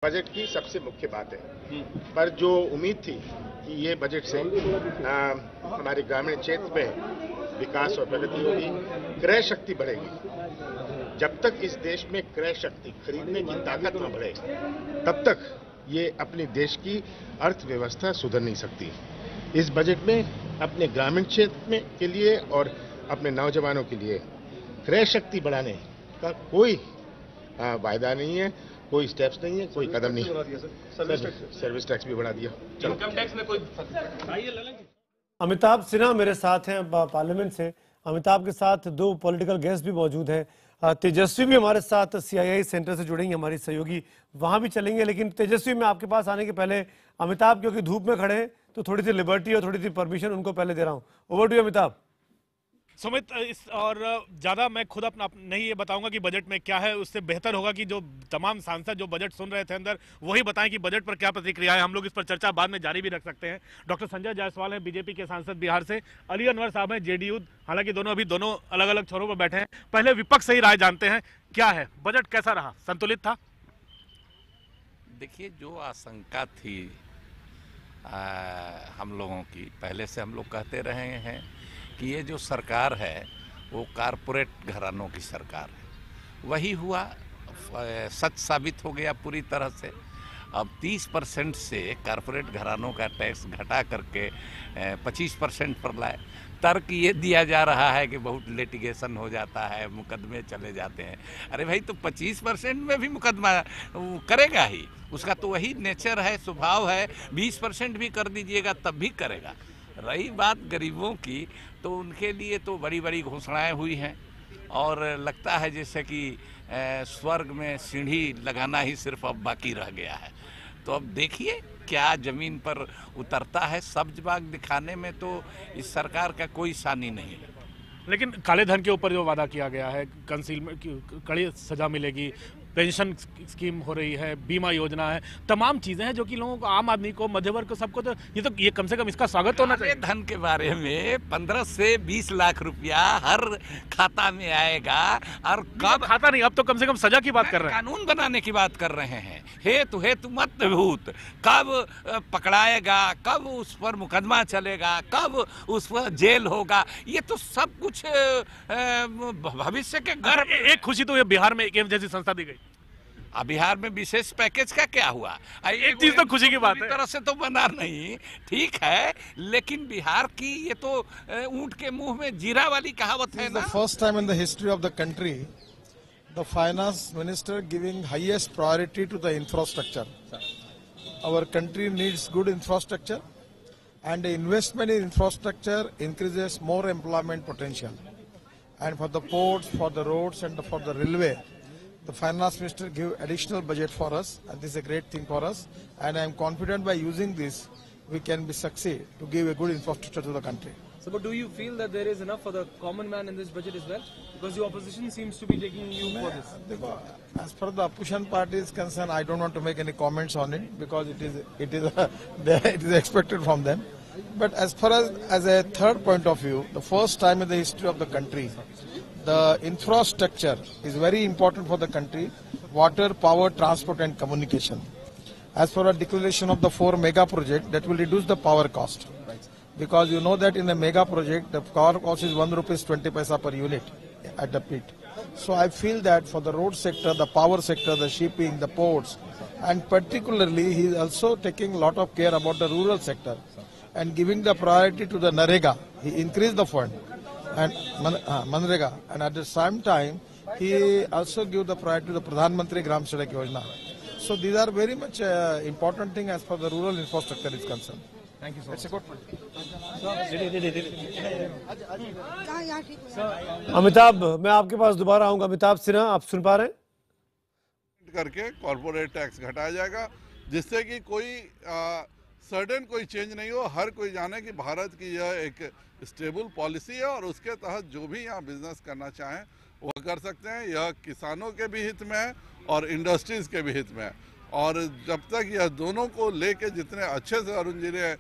Budget की सबसे मुख्य बात है। पर जो उम्मीद थी कि ये बजट से हमारे ग्रामीण क्षेत्र में विकास और प्रगति होगी, क्रय शक्ति बढ़ेगी। जब तक इस देश में क्रय शक्ति, खरीदने की ताकत न बढ़े, तब तक ये अपने देश की अर्थव्यवस्था सुधर नहीं सकती। इस बजट में अपने ग्रामीण क्षेत्र में के लिए और अपने नौजवानों के लिए क्रय शक्ति बढ़ाने का कोई वायदा नहीं है, कोई स्टेप्स नहीं है, कोई कदम नहीं है। सर्विस टैक्स भी बढ़ा दिया। इनकम टैक्स में कोई अमिताभ सिन्हा मेरे साथ हैं पार्लियामेंट से। अमिताभ के साथ दो पॉलिटिकल गेस्ट भी मौजूद हैं। तेजस्वी भी हमारे साथ CII सेंटर से जुड़ेंगे, हमारी सहयोगी वहां भी चलेंगे। लेकिन तेजस्वी, मैं आपके पास आने के पहले अमिताभ क्योंकि धूप में खड़े हैं तो थोड़ी सी लिबर्टी और थोड़ी सी परमिशन उनको पहले दे रहा हूँ। Over to you Amitabh. Sumit, और ज़्यादा मैं खुद अपना नहीं ये बताऊंगा कि बजट में क्या है, उससे बेहतर होगा कि जो तमाम सांसद जो बजट सुन रहे थे अंदर, वही बताएं कि बजट पर क्या प्रतिक्रिया है। हम लोग इस पर चर्चा बाद में जारी भी रख सकते हैं। डॉक्टर संजय जायसवाल हैं, बीजेपी के सांसद बिहार से। अली अनवर साहब हैं, JDU। हालांकि दोनों अलग अलग छोरों पर बैठे हैं। पहले विपक्ष से ही राय जानते हैं, क्या है बजट, कैसा रहा, संतुलित था? देखिए, जो आशंका थी हम लोगों की, पहले से हम लोग कहते रहे हैं कि ये जो सरकार है वो कारपोरेट घरानों की सरकार है। वही हुआ, सच साबित हो गया पूरी तरह से। अब 30% से कारपोरेट घरानों का टैक्स घटा करके 25% पर लाए। तर्क ये दिया जा रहा है कि बहुत लिटिगेशन हो जाता है, मुकदमे चले जाते हैं। अरे भाई, तो 25% में भी मुकदमा करेगा ही, उसका तो वही नेचर है, स्वभाव है। 20% भी कर दीजिएगा तब भी करेगा। रही बात गरीबों की, तो उनके लिए तो बड़ी बड़ी घोषणाएं हुई हैं और लगता है जैसे कि स्वर्ग में सीढ़ी लगाना ही सिर्फ अब बाकी रह गया है। तो अब देखिए क्या ज़मीन पर उतरता है। सब्ज बाग दिखाने में तो इस सरकार का कोई सानी नहीं है। लेकिन काले धन के ऊपर जो वादा किया गया है, कंसीलमेंट की कड़ी सजा मिलेगी, पेंशन स्कीम हो रही है, बीमा योजना है, तमाम चीजें हैं जो कि लोगों को, आम आदमी को, मध्य वर्ग को, सबको तो ये कम से कम इसका स्वागत होना चाहिए। धन के बारे में 15 से 20 लाख रुपया हर खाता में आएगा। और कब खाता नहीं, अब तो कम से कम सजा की बात कर रहे हैं, कानून बनाने की बात कर रहे हैं। हेतु मत भूत, कब पकड़ाएगा, कब उस पर मुकदमा चलेगा, कब उस पर जेल होगा, ये तो सब कुछ भविष्य के घर। एक खुशी तो ये बिहार में एक जैसी संस्था दी गई। अब बिहार में विशेष पैकेज का क्या हुआ? एक चीज तो खुशी की बात है, तरह से तो बना नहीं, ठीक है, लेकिन बिहार की ये तो ऊंट के मुंह में जीरा वाली कहावत है ना। First time in the history of the country the finance minister giving highest priority to the infrastructure. Our country needs good infrastructure and the investment in infrastructure increases more employment potential. And for the ports, for the roads and for the railway, the finance minister give additional budget for us, and this is a great thing for us. And I am confident by using this, we can be succeed to give a good infrastructure to the country. So, but do you feel that there is enough for the common man in this budget as well? Because the opposition seems to be taking you for this. As far as the opposition party is concerned, I don't want to make any comments on it because it is expected from them. But as far as a third point of view, the first time in the history of the country, the infrastructure is very important for the country: water, power, transport, and communication. As for a declaration of the 4 mega project, that will reduce the power cost. Because you know that in a mega project, the power cost is ₹1.20 per unit at the pit. So I feel that for the road sector, the power sector, the shipping, the ports, and particularly he is also taking a lot of care about the rural sector and giving the priority to the NREGA. He increased the fund and Manrega, and at the same time he also give the priority to the Pradhan Mantri Gram Sadak Yojana. So these are very much important thing as far as the rural infrastructure is concerned. Thank you so much. It's a good point. Amitabh, मैं आपके पास दोबारा आऊंगा। अमिताभ सिन्हा, आप सुन पा रहे हैं? करके corporate tax घटाया जाएगा, जिससे कि कोई सडन कोई चेंज नहीं हो। हर कोई जाने कि भारत की यह एक स्टेबल पॉलिसी है और उसके तहत जो भी यहाँ बिजनेस करना चाहें वो कर सकते हैं। यह किसानों के भी हित में है और इंडस्ट्रीज के भी हित में है। और जब तक यह दोनों को लेके जितने अच्छे से अरुण जी ने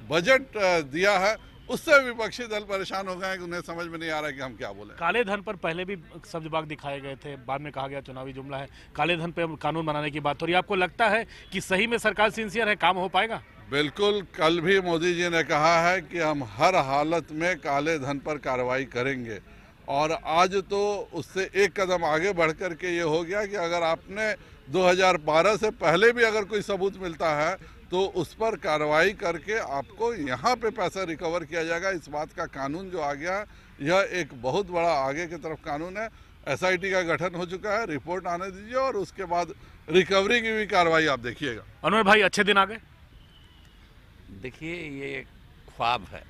बजट दिया है, उससे विपक्षी दल परेशान हो गए हैं कि उन्हें समझ में नहीं आ रहा है कि हम क्या बोले। काले धन पर पहले भी सब्ज बाग दिखाए गए थे, बाद में कहा गया चुनावी जुमला है, काले धन पे कानून बनाने की बात हो रही है। आपको लगता है कि सही में सरकार सिंसियर है, काम हो पाएगा? बिल्कुल, कल भी मोदी जी ने कहा है कि हम हर हालत में काले धन पर कार्रवाई करेंगे, और आज तो उससे एक कदम आगे बढ़ कर के ये हो गया कि अगर आपने 2012 से पहले भी अगर कोई सबूत मिलता है तो उस पर कार्रवाई करके आपको यहाँ पे पैसा रिकवर किया जाएगा। इस बात का कानून जो आ गया, यह एक बहुत बड़ा आगे की तरफ कानून है। SIT का गठन हो चुका है, रिपोर्ट आने दीजिए और उसके बाद रिकवरी की भी कार्रवाई आप देखिएगा। अनवर भाई, अच्छे दिन आ गए? देखिए, ये ख्वाब है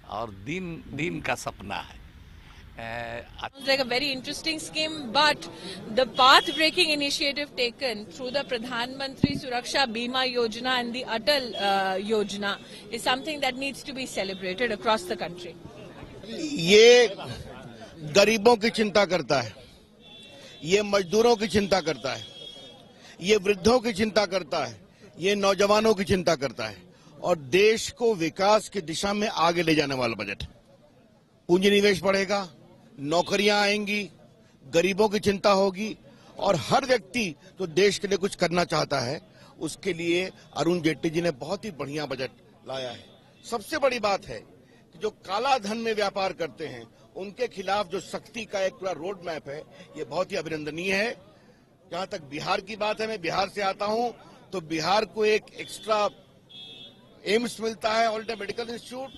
और दिन का सपना है। It's like a very interesting scheme, but the path-breaking initiative taken through the Pradhan Mantri Suraksha Bima Yojana and the Atal Yojana is something that needs to be celebrated across the country. ये गरीबों की चिंता करता है, ये मजदूरों की चिंता करता है, ये वृद्धों की चिंता करता है, ये नौजवानों की चिंता करता है, और देश को विकास की दिशा में आगे ले जाने वाला बजट। पूंजी निवेश बढ़ेगा, नौकरियां आएंगी, गरीबों की चिंता होगी, और हर व्यक्ति जो देश के लिए कुछ करना चाहता है उसके लिए अरुण जेटली जी ने बहुत ही बढ़िया बजट लाया है। सबसे बड़ी बात है कि जो काला धन में व्यापार करते हैं उनके खिलाफ जो सख्ती का एक पूरा रोड मैप है, ये बहुत ही अभिनंदनीय है। जहां तक बिहार की बात है, मैं बिहार से आता हूं, तो बिहार को एक एक्स्ट्रा एम्स मिलता है, all India medical institute,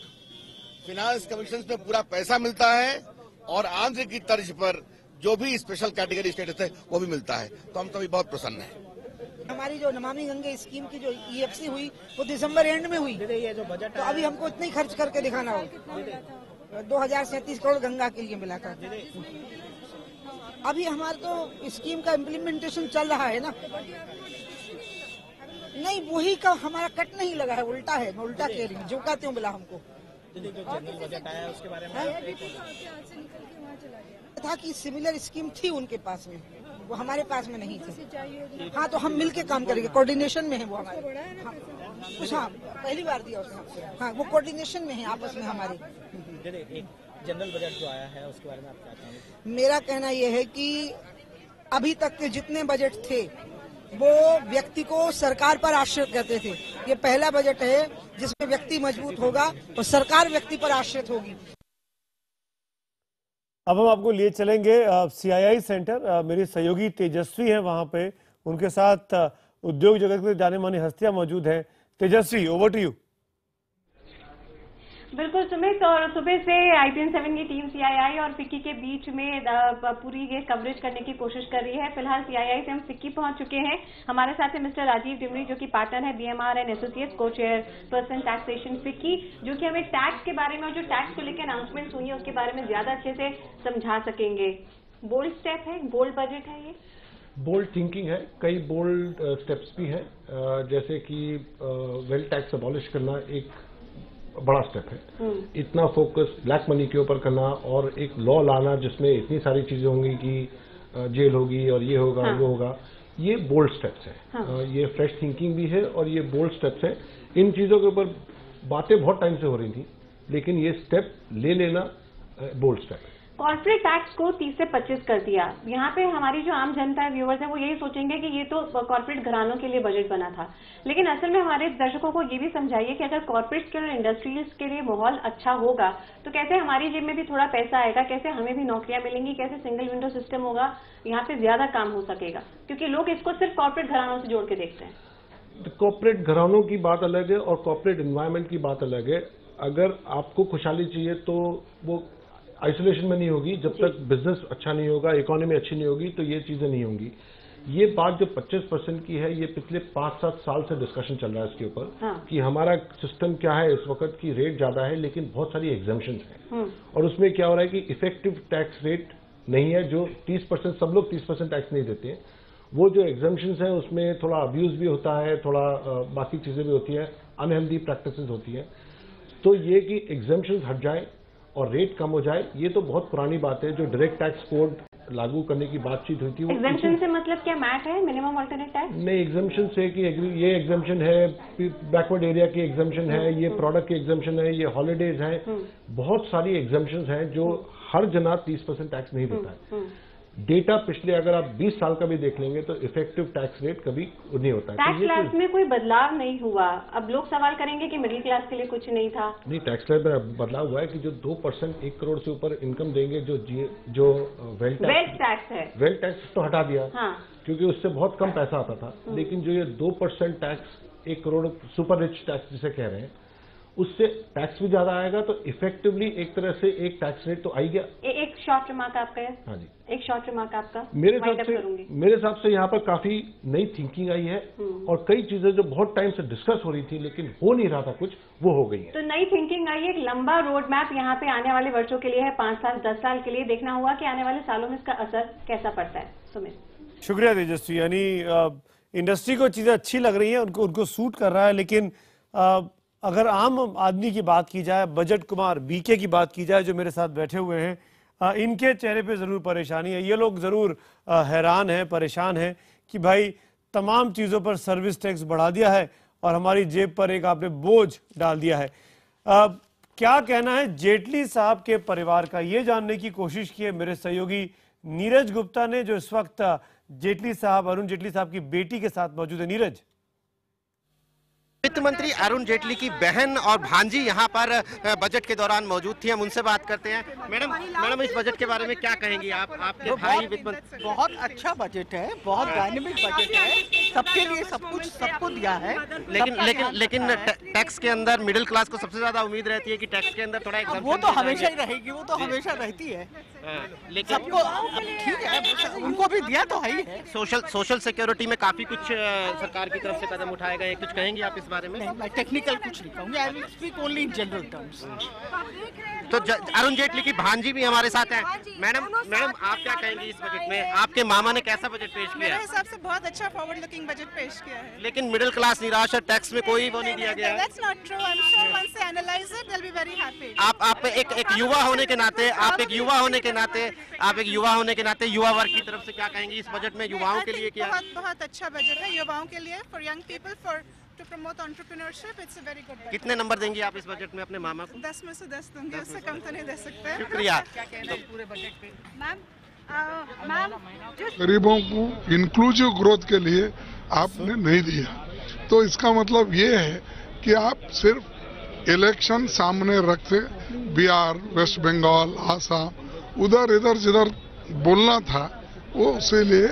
finance commission में पूरा पैसा मिलता है, और आंध्र की तर्ज पर जो भी स्पेशल कैटेगरी स्टेटस है वो भी मिलता है। तो हम सभी बहुत प्रसन्न हैं। हमारी जो नमामि गंगे स्कीम की जो EFC हुई वो दिसंबर एंड में हुई, ये जो बजट तो अभी हमको इतना ही खर्च करके दिखाना होगा। 2037 करोड़ गंगा के लिए मिला था। अभी हमारे तो स्कीम का इम्प्लीमेंटेशन चल रहा है ना, नहीं वही का हमारा कट नहीं लगा है, उल्टा है। मैं उल्टा कह रही हूँ, जो कहते हो बोला हमको जो जनरल बजट आया उसके बारे में था कि सिमिलर स्कीम थी उनके पास में, वो हमारे पास में नहीं थी। हाँ, तो हम मिलके काम करेंगे, कोऑर्डिनेशन में है वो हमारे। कुछ हाँ पहली बार दिया उसने, हाँ वो कोऑर्डिनेशन में है आपस में हमारे। जनरल बजट जो आया है उसके बारे में आप क्या कहेंगे? मेरा कहना यह है कि अभी तक के जितने बजट थे वो व्यक्ति को सरकार पर आश्रित करते थे। ये पहला बजट है जिसमें व्यक्ति मजबूत होगा और सरकार व्यक्ति पर आश्रित होगी। अब हम आपको लिए चलेंगे CII सेंटर। मेरी सहयोगी तेजस्वी है वहां पे, उनके साथ उद्योग जगत के जाने मानी हस्तियां मौजूद हैं। तेजस्वी, ओवर टू यू। बिल्कुल सुमित, और सुबह से IPN 7 की टीम CII और फिक्की के बीच में पूरी ये कवरेज करने की कोशिश कर रही है। फिलहाल CII से हम फिक्की पहुंच चुके हैं। हमारे साथ है मिस्टर राजीव डिमरी, जो कि पार्टनर है BMR एंड एसोसिएट्स, को चेयरपर्सन टैक्सेशन फिक्की, जो कि हमें टैक्स के बारे में और जो टैक्स को लेकर अनाउंसमेंट हुई है उसके बारे में ज्यादा अच्छे से समझा सकेंगे। बोल्ड स्टेप है, बोल्ड बजट है, ये बोल्ड थिंकिंग है, कई बोल्ड स्टेप्स भी हैं, जैसे कि वेल्थ टैक्स अबॉलिश करना एक बड़ा स्टेप है। इतना फोकस ब्लैक मनी के ऊपर करना और एक लॉ लाना जिसमें इतनी सारी चीजें होंगी कि जेल होगी और ये होगा, वो होगा, ये बोल्ड स्टेप्स है। ये फ्रेश थिंकिंग भी है और ये बोल्ड स्टेप्स है। इन चीजों के ऊपर बातें बहुत टाइम से हो रही थी, लेकिन ये स्टेप ले लेना बोल्ड स्टेप है। कॉर्पोरेट टैक्स को 30 से 25 कर दिया। यहाँ पे हमारी जो आम जनता है, व्यूअर्स है, वो यही सोचेंगे कि ये तो कॉर्पोरेट घरानों के लिए बजट बना था, लेकिन असल में हमारे दर्शकों को ये भी समझाइए कि अगर कॉर्पोरेट्स और इंडस्ट्रीज के लिए माहौल अच्छा होगा तो कैसे हमारी जेब में भी थोड़ा पैसा आएगा, कैसे हमें भी नौकरियां मिलेंगी, कैसे सिंगल विंडो सिस्टम होगा, यहाँ पे ज्यादा काम हो सकेगा, क्योंकि लोग इसको सिर्फ कॉर्पोरेट घरानों से जोड़ के देखते हैं। कॉर्पोरेट घरानों की बात अलग है और कॉर्पोरेट एनवायरनमेंट की बात अलग है। अगर आपको खुशहाली चाहिए तो वो आइसोलेशन में नहीं होगी। जब तक बिजनेस अच्छा नहीं होगा, इकोनॉमी अच्छी नहीं होगी, तो ये चीजें नहीं होंगी। ये बात जो 25% की है, ये पिछले 5-7 साल से डिस्कशन चल रहा है इसके ऊपर कि हमारा सिस्टम क्या है इस वक्त की रेट ज्यादा है लेकिन बहुत सारी एग्जाम्पशंस हैं, और उसमें क्या हो रहा है कि इफेक्टिव टैक्स रेट नहीं है। जो 30%, सब लोग 30% टैक्स नहीं देते हैं, वो जो एग्जाम्पशंस हैं उसमें थोड़ा अब्यूज भी होता है, थोड़ा बाकी चीजें भी होती हैं, अनहेल्दी प्रैक्टिसेस होती हैं। तो ये कि एग्जाम्पशंस हट जाए और रेट कम हो जाए, ये तो बहुत पुरानी बात है। जो डायरेक्ट टैक्स कोड लागू करने की बातचीत हुई थी। एग्जेम्पशन से मतलब क्या मैट है, मिनिमम अल्टरनेट टैक्स? नहीं, एग्जाम्पशन से कि ये एग्जाम्पशन है, बैकवर्ड एरिया की एग्जाम्पशन है, ये प्रोडक्ट की एग्जाम्पशन है, ये हॉलीडेज हैं, बहुत सारी एग्जाम्पशन हैं जो हर जना 30% टैक्स नहीं देता है। डेटा पिछले अगर आप 20 साल का भी देख लेंगे तो इफेक्टिव टैक्स रेट कभी नहीं होता है। टैक्स स्लैब में कोई बदलाव नहीं हुआ। अब लोग सवाल करेंगे कि मिडिल क्लास के लिए कुछ नहीं था। नहीं, टैक्स स्लैब में बदलाव हुआ है कि जो 2% 1 करोड़ से ऊपर इनकम देंगे, जो वेल्थ टैक्स है, वेल्थ टैक्स तो हटा दिया। हाँ। क्योंकि उससे बहुत कम पैसा आता था। लेकिन जो ये 2% tax 1 crore super rich tax जिसे कह रहे हैं, उससे टैक्स भी ज्यादा आएगा, तो इफेक्टिवली एक तरह से एक टैक्स रेट तो आई गया। एक शॉर्ट रिमार्क आपका है? हाँ जी, एक शॉर्ट रिमार्क आपका। मेरे हिसाब से यहाँ पर काफी नई थिंकिंग आई है और कई चीजें जो बहुत टाइम से डिस्कस हो रही थी लेकिन हो नहीं रहा था कुछ, वो हो गई है। तो नई थिंकिंग आई है, एक लंबा रोड मैप यहाँ पे आने वाले वर्षों के लिए है, 5 साल 10 साल के लिए। देखना हुआ कि आने वाले सालों में इसका असर कैसा पड़ता है। सुमित। शुक्रिया तेजस्वी। यानी इंडस्ट्री को चीजें अच्छी लग रही है, उनको सूट कर रहा है, लेकिन अगर आम आदमी की बात की जाए, बजट कुमार बीके की बात की जाए जो मेरे साथ बैठे हुए हैं, इनके चेहरे पे ज़रूर परेशानी है। ये लोग ज़रूर हैरान हैं, परेशान हैं कि भाई तमाम चीज़ों पर सर्विस टैक्स बढ़ा दिया है और हमारी जेब पर एक आपने बोझ डाल दिया है। क्या कहना है जेटली साहब के परिवार का, ये जानने की कोशिश की है मेरे सहयोगी नीरज गुप्ता ने, जो इस वक्त जेटली साहब, अरुण जेटली साहब की बेटी के साथ मौजूद है। नीरज। वित्त मंत्री अरुण जेटली की बहन और भांजी यहाँ पर बजट के दौरान मौजूद थी। हम उनसे बात करते हैं। मैडम इस बजट के बारे में क्या कहेंगी आप? आपके भाई वित्त मंत्री। बहुत अच्छा बजट है, बहुत डायनेमिक बजट है, सबके लिए सब कुछ सबको दिया है। लेकिन टैक्स के अंदर मिडिल क्लास को सबसे ज्यादा उम्मीद रहती है कि टैक्स के अंदर थोड़ा एग्जाम्पशन। वो तो हमेशा ही रहेगी, वो तो हमेशा रहती है। लेकिन सबको ठीक है, उनको भी दिया तो है ही। सोशल सिक्योरिटी में काफी कुछ सरकार की तरफ से कदम उठाए गए, कुछ कहेंगे आप इस बारे में? नहीं, मैं टेक्निकल कुछ नहीं कहूँगी, I will speak only in general terms. तो अरुण जेटली की भांजी भी हमारे साथ हैं। मैडम आप क्या कहेंगी इस बजट में? आपके मामा ने कैसा बजट पेश किया? मेरे हिसाब से बहुत अच्छा फॉरवर्ड लुकिंग बजट पेश किया है। लेकिन मिडिल क्लास निराश है, टैक्स में कोई वो नहीं दिया गया है। That's not true. I'm sure once they analyze it, they'll be very happy. आप एक युवा होने के नाते, युवा वर्ग की तरफ से क्या कहेंगी इस बजट में युवाओं के लिए? क्या बहुत अच्छा बजट है युवाओं के लिए, for young people, for to promote entrepreneurship. It's a very good budget. कितने नंबर देंगी आप इस बजट में अपने मामा को? 10 में से 10 दूंगी, उससे कम तो नहीं दे सकते। शुक्रिया। पूरे बजट पे मैम गरीबों को इंक्लूसिव ग्रोथ के लिए आपने नहीं दिया, तो इसका मतलब ये है कि आप सिर्फ इलेक्शन सामने रखते बिहार, वेस्ट बंगाल, आसाम, उधर इधर जिधर बोलना था वो उसी लिए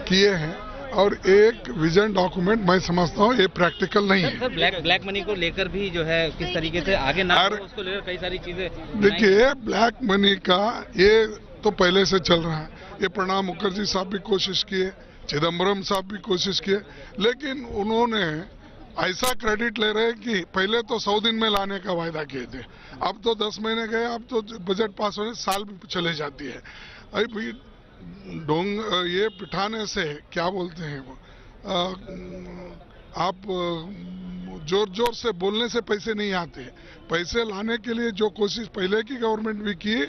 किए हैं। और एक विजन डॉक्यूमेंट मैं समझता हूँ ये प्रैक्टिकल नहीं है। सर ब्लैक मनी को लेकर भी जो है किस तरीके से आगे ना उसको लेकर कई सारी चीजें। देखिए ब्लैक मनी का ये तो पहले से चल रहा है। ये प्रणब मुखर्जी साहब भी कोशिश किए, चिदम्बरम साहब भी कोशिश किए, लेकिन उन्होंने ऐसा क्रेडिट ले रहे कि पहले तो 100 दिन में लाने का वायदा किए थे, अब तो 10 महीने गए, अब तो बजट पास होने साल भी चले जाती है। अभी ये पिठाने से क्या बोलते हैं वो, आप जोर जोर से बोलने से पैसे नहीं आते, पैसे लाने के लिए जो कोशिश पहले की गवर्नमेंट भी की,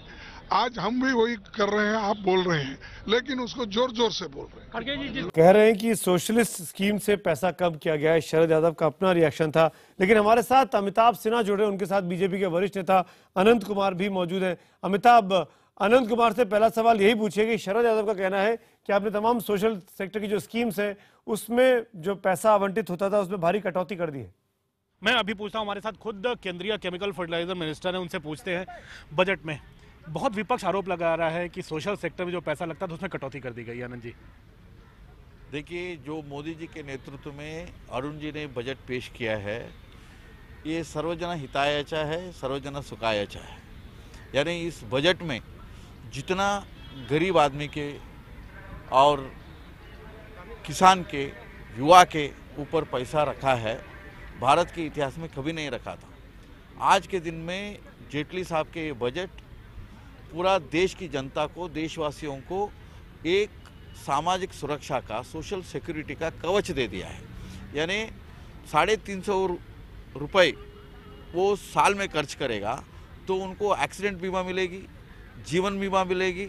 आज हम भी वही कर रहे हैं। आप बोल रहे हैं लेकिन उसको जोर जोर से बोल रहे हैं। कह रहे हैं कि सोशलिस्ट स्कीम से पैसा कम किया गया है। शरद यादव का अपना रिएक्शन था। लेकिन हमारे साथ अमिताभ सिन्हा जुड़े, उनके साथ बीजेपी के वरिष्ठ नेता अनंत कुमार भी मौजूद हैं। अमिताभ, अनंत कुमार से पहला सवाल यही पूछिए कि शरद यादव का कहना है कि आपने तमाम सोशल सेक्टर की जो स्कीम्स है उसमें जो पैसा आवंटित होता था उसमें भारी कटौती कर दी है। मैं अभी पूछता हूं, हमारे साथ खुद केंद्रीय केमिकल फर्टिलाइजर मिनिस्टर है, उनसे पूछते हैं। बजट में बहुत विपक्ष आरोप लगा रहा है कि सोशल सेक्टर में जो पैसा लगता था उसमें कटौती कर दी गई। आनंद जी, देखिए जो मोदी जी के नेतृत्व में अरुण जी ने बजट पेश किया है, ये सर्वजना हिताय अच्छा है, सर्वजना सुखाय अच्छा है। यानी इस बजट में जितना गरीब आदमी के और किसान के, युवा के ऊपर पैसा रखा है, भारत के इतिहास में कभी नहीं रखा था। आज के दिन में जेटली साहब के ये बजट पूरा देश की जनता को, देशवासियों को एक सामाजिक सुरक्षा का, सोशल सिक्योरिटी का कवच दे दिया है। यानी 350 रुपये वो साल में खर्च करेगा तो उनको एक्सीडेंट बीमा मिलेगी, जीवन बीमा मिलेगी,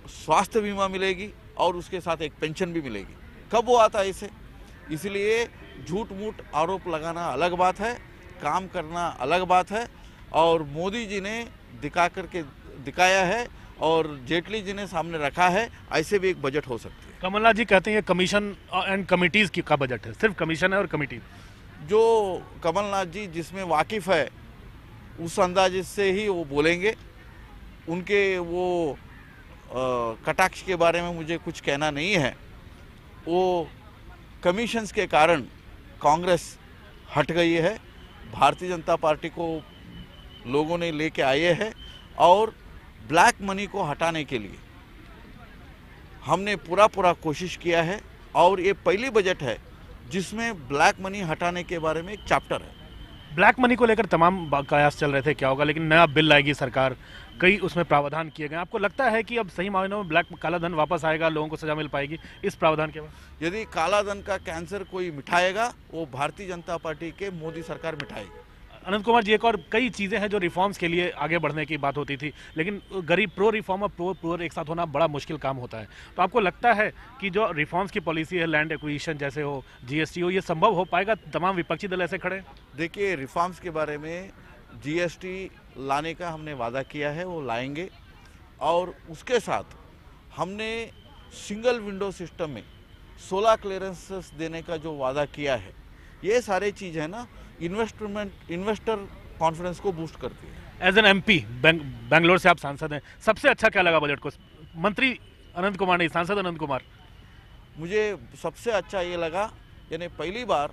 स्वास्थ्य बीमा मिलेगी और उसके साथ एक पेंशन भी मिलेगी। कब वो आता है इसे? इसलिए झूठ मूठ आरोप लगाना अलग बात है, काम करना अलग बात है। और मोदी जी ने दिखाया है और जेटली जी ने सामने रखा है, ऐसे भी एक बजट हो सकती है। कमलनाथ जी कहते हैं ये कमीशन एंड कमिटीज का बजट है, सिर्फ कमीशन है और कमिटी। जो कमलनाथ जी जिसमें वाकिफ है उस अंदाजे से ही वो बोलेंगे। उनके वो कटाक्ष के बारे में मुझे कुछ कहना नहीं है। वो कमीशंस के कारण कांग्रेस हट गई है, भारतीय जनता पार्टी को लोगों ने लेके आए हैं और ब्लैक मनी को हटाने के लिए हमने पूरा कोशिश किया है। और ये पहली बजट है जिसमें ब्लैक मनी हटाने के बारे में एक चैप्टर है। ब्लैक मनी को लेकर तमाम कयास चल रहे थे क्या होगा, लेकिन नया बिल लाएगी सरकार, कई उसमें प्रावधान किए गए। आपको लगता है कि अब सही मायनों में ब्लैक काला धन वापस आएगा, लोगों को सजा मिल पाएगी इस प्रावधान के बाद? यदि काला धन का कैंसर कोई मिटाएगा वो भारतीय जनता पार्टी के मोदी सरकार मिटाएगी। अनंत कुमार जी, एक और कई चीज़ें हैं जो रिफॉर्म्स के लिए आगे बढ़ने की बात होती थी, लेकिन गरीब प्रो रिफॉर्म और प्रो पुअर एक साथ होना बड़ा मुश्किल काम होता है। तो आपको लगता है कि जो रिफॉर्म्स की पॉलिसी है, लैंड एक्विजिशन जैसे हो, जीएसटी हो, ये संभव हो पाएगा? तमाम विपक्षी दल ऐसे खड़े। देखिए, रिफॉर्म्स के बारे में जीएसटी लाने का हमने वादा किया है, वो लाएंगे। और उसके साथ हमने सिंगल विंडो सिस्टम में 16 क्लियरेंसेस देने का जो वादा किया है, ये सारे चीज़ है ना इन्वेस्टर कॉन्फिडेंस को बूस्ट करती है। एज एन एमपी बेंगलोर से आप सांसद हैं, सबसे अच्छा क्या लगा बजट को? मंत्री अनंत कुमार नहीं, सांसद अनंत कुमार। मुझे सबसे अच्छा ये लगा, यानी पहली बार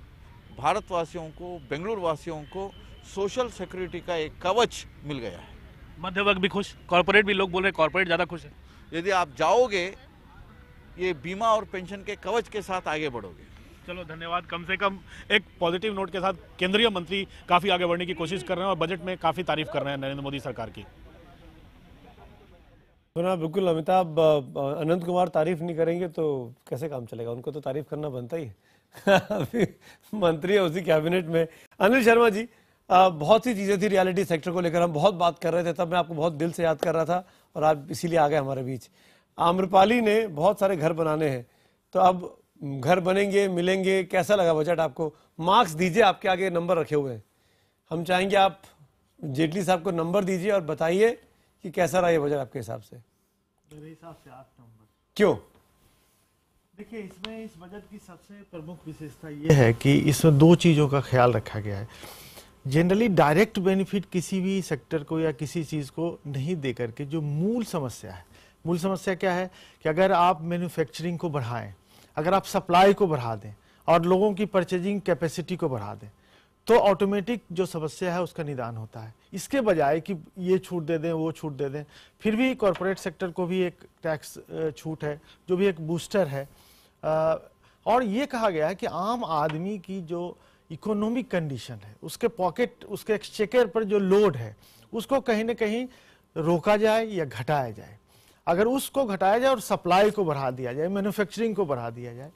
भारतवासियों को, बेंगलुरु वासियों को सोशल सिक्योरिटी का एक कवच मिल गया है। मध्य वर्ग भी खुश, कॉर्पोरेट भी, लोग बोल रहे हैं कॉर्पोरेट ज़्यादा खुश है। यदि आप जाओगे ये बीमा और पेंशन के कवच के साथ आगे बढ़ोगे। चलो धन्यवाद। कम से कम एक पॉजिटिव नोट के साथ केंद्रीय मंत्री काफी आगे बढ़ने की कोशिश कर रहे हैं और बजट में काफी तारीफ कर रहे हैं नरेंद्र मोदी सरकार की। सुना बिल्कुल अमिताभ, अनंत कुमार तारीफ नहीं करेंगे तो कैसे काम चलेगा? उनको तो तारीफ करना बनता ही है। अभी मंत्री है उसी कैबिनेट में। अनिल शर्मा जी, बहुत सी चीजें थी रियलिटी सेक्टर को लेकर, हम बहुत बात कर रहे थे, तब मैं आपको बहुत दिल से याद कर रहा था और आप इसीलिए आ गए हमारे बीच। आम्रपाली ने बहुत सारे घर बनाने हैं, तो अब घर बनेंगे, मिलेंगे। कैसा लगा बजट आपको? मार्क्स दीजिए, आपके आगे नंबर रखे हुए हैं। हम चाहेंगे आप जेटली साहब को नंबर दीजिए और बताइए कि कैसा रहा ये बजट आपके हिसाब से। मेरे हिसाब से 8 नंबर। क्यों? देखिए, इसमें इस बजट की सबसे प्रमुख विशेषता ये है कि इसमें 2 चीज़ों का ख्याल रखा गया है। जनरली डायरेक्ट बेनिफिट किसी भी सेक्टर को या किसी चीज़ को नहीं दे करके जो मूल समस्या है, मूल समस्या क्या है कि अगर आप मैन्युफैक्चरिंग को बढ़ाएं, अगर आप सप्लाई को बढ़ा दें और लोगों की परचेजिंग कैपेसिटी को बढ़ा दें, तो ऑटोमेटिक जो समस्या है उसका निदान होता है। इसके बजाय कि ये छूट दे दें, वो छूट दे दें, फिर भी कॉरपोरेट सेक्टर को भी एक टैक्स छूट है जो भी एक बूस्टर है। और ये कहा गया है कि आम आदमी की जो इकोनॉमिक कंडीशन है, उसके पॉकेट, उसके एक्सचेकर पर जो लोड है, उसको कहीं ना कहीं रोका जाए या घटाया जाए। अगर उसको घटाया जाए और सप्लाई को बढ़ा दिया जाए, मैन्युफैक्चरिंग को बढ़ा दिया जाए,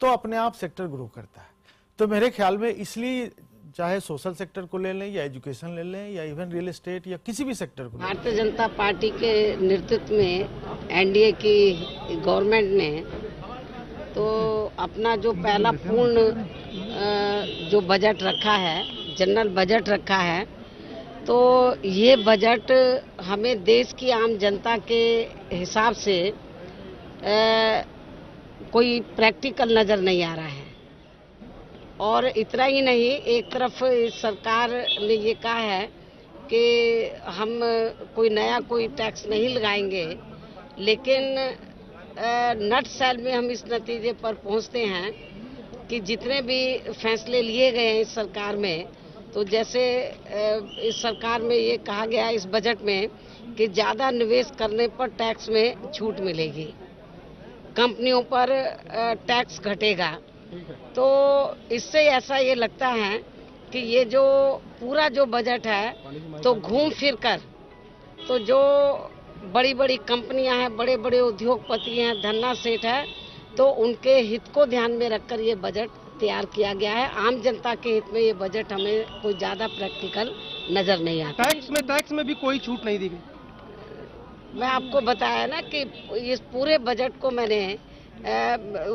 तो अपने आप सेक्टर ग्रो करता है। तो मेरे ख्याल में इसलिए चाहे सोशल सेक्टर को ले लें या एजुकेशन ले लें या इवन रियल एस्टेट या किसी भी सेक्टर को, भारतीय जनता पार्टी के नेतृत्व में एनडीए की गवर्नमेंट ने तो अपना जो पहला पूर्ण जो बजट रखा है, जनरल बजट रखा है, तो ये बजट हमें देश की आम जनता के हिसाब से कोई प्रैक्टिकल नज़र नहीं आ रहा है। और इतना ही नहीं, एक तरफ सरकार ने ये कहा है कि हम कोई नया कोई टैक्स नहीं लगाएंगे, लेकिन नट सेल में हम इस नतीजे पर पहुंचते हैं कि जितने भी फैसले लिए गए हैं इस सरकार में, तो जैसे इस सरकार में ये कहा गया इस बजट में कि ज़्यादा निवेश करने पर टैक्स में छूट मिलेगी, कंपनियों पर टैक्स घटेगा। तो इससे ऐसा ये लगता है कि ये जो पूरा जो बजट है, तो घूम फिर कर तो जो बड़ी बड़ी कंपनियां हैं, बड़े बड़े उद्योगपति हैं, धन्ना सेठ है, तो उनके हित को ध्यान में रखकर ये बजट तैयार किया गया है। आम जनता के हित में ये बजट हमें कोई ज़्यादा प्रैक्टिकल नज़र नहीं आता। टैक्स में भी कोई छूट नहीं दी गई। मैं आपको बताया ना कि इस पूरे बजट को मैंने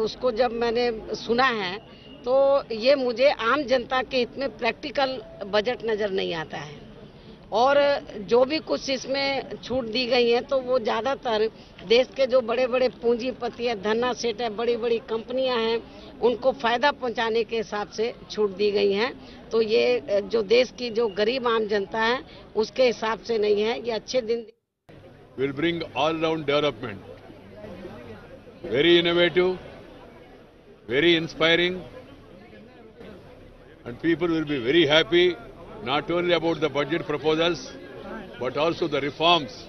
उसको जब मैंने सुना है तो ये मुझे आम जनता के हित में प्रैक्टिकल बजट नज़र नहीं आता है। और जो भी कुछ इसमें छूट दी गई है तो वो ज़्यादातर देश के जो बड़े बड़े पूंजीपति है, धन्ना सेठ है, बड़ी बड़ी कंपनियां हैं, उनको फ़ायदा पहुंचाने के हिसाब से छूट दी गई हैं। तो ये जो देश की जो गरीब आम जनता है उसके हिसाब से नहीं है। ये अच्छे दिन will bring all-round development. Very innovative, very inspiring, and people will be very happy not only about the budget proposals but also the reforms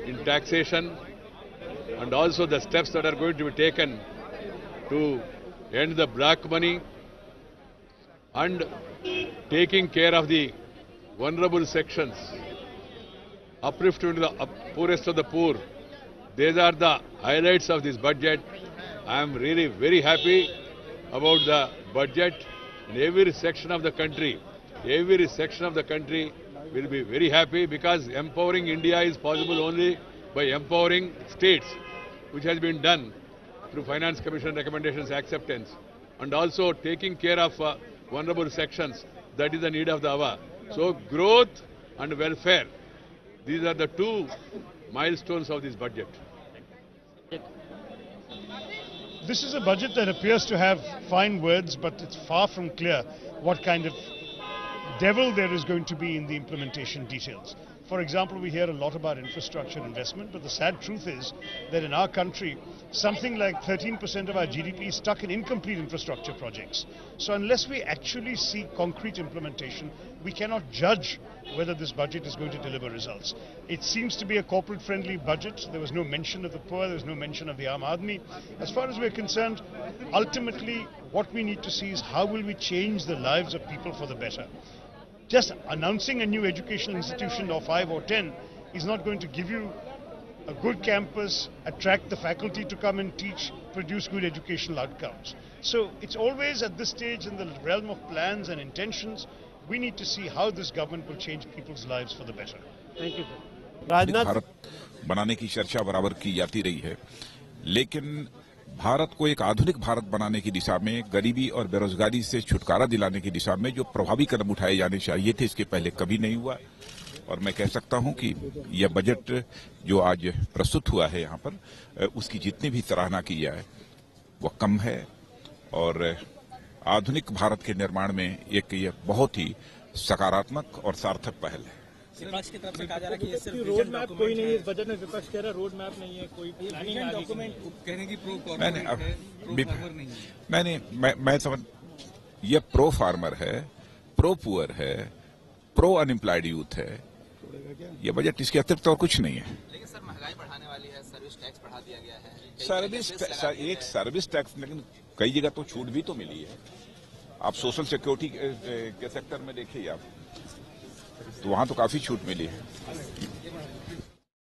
in taxation and also the steps that are going to be taken to end the black money and taking care of the vulnerable sections, uplifting the poorest of the poor. These are the highlights of this budget. I am really very happy about the budget. In every section of the country, will be very happy because empowering India is possible only by empowering states, which has been done through Finance Commission recommendations acceptance, and also taking care of vulnerable sections. That is the need of the hour. So growth and welfare, these are the two milestones of this budget. This is a budget that appears to have fine words, but it's far from clear what kind of devil there is going to be in the implementation details. For example, we hear a lot about infrastructure investment, but the sad truth is that in our country, something like 13% of our GDP is stuck in incomplete infrastructure projects. So unless we actually see concrete implementation, we cannot judge whether this budget is going to deliver results. It seems to be a corporate-friendly budget. There was no mention of the poor, there was no mention of the Aam Aadmi. As far as we're concerned, ultimately, what we need to see is how will we change the lives of people for the better. Just announcing a new educational institution or 5 or 10 is not going to give you a good campus, attract the faculty to come and teach, produce good educational outcomes. So it's always at this stage in the realm of plans and intentions. We need to see how this government will change people's lives for the better. Thank you. Rajnath Bharat बनाने की चर्चा बराबर की जाती रही है, लेकिन भारत को एक आधुनिक भारत बनाने की दिशा में, गरीबी और बेरोजगारी से छुटकारा दिलाने की दिशा में जो प्रभावी कदम उठाए जाने चाहिए थे, इसके पहले कभी नहीं हुआ। और मैं कह सकता हूं कि यह बजट जो आज प्रस्तुत हुआ है यहाँ पर, उसकी जितनी भी सराहना की जाए वह कम है। और आधुनिक भारत के निर्माण में एक ये बहुत ही सकारात्मक और सार्थक पहल है। विपक्ष की तरफ से कहा जा रहा है कि ये सिर्फ रोड मैप कोई नहीं है इस बजट में। विपक्ष कह रहा है रोड मैप नहीं है, कोई प्लानिंग डॉक्यूमेंट कहने की प्रो कॉर्पोरेट है, प्रो फार्मर नहीं है। मैं समझ, ये प्रो फार्मर है, प्रो पुअर है, प्रो अनएम्प्लॉयड यूथ है। ये बजट इसके अतिरिक्त और कुछ नहीं है। लेकिन सर महंगाई बढ़ाने वाली है, सर्विस टैक्स बढ़ा दिया गया है। सर्विस टैक्स, लेकिन कई जगह तो छूट भी तो मिली है। आप सोशल सिक्योरिटी के सेक्टर में देखिए आप, तो वहां तो काफी छूट मिली है।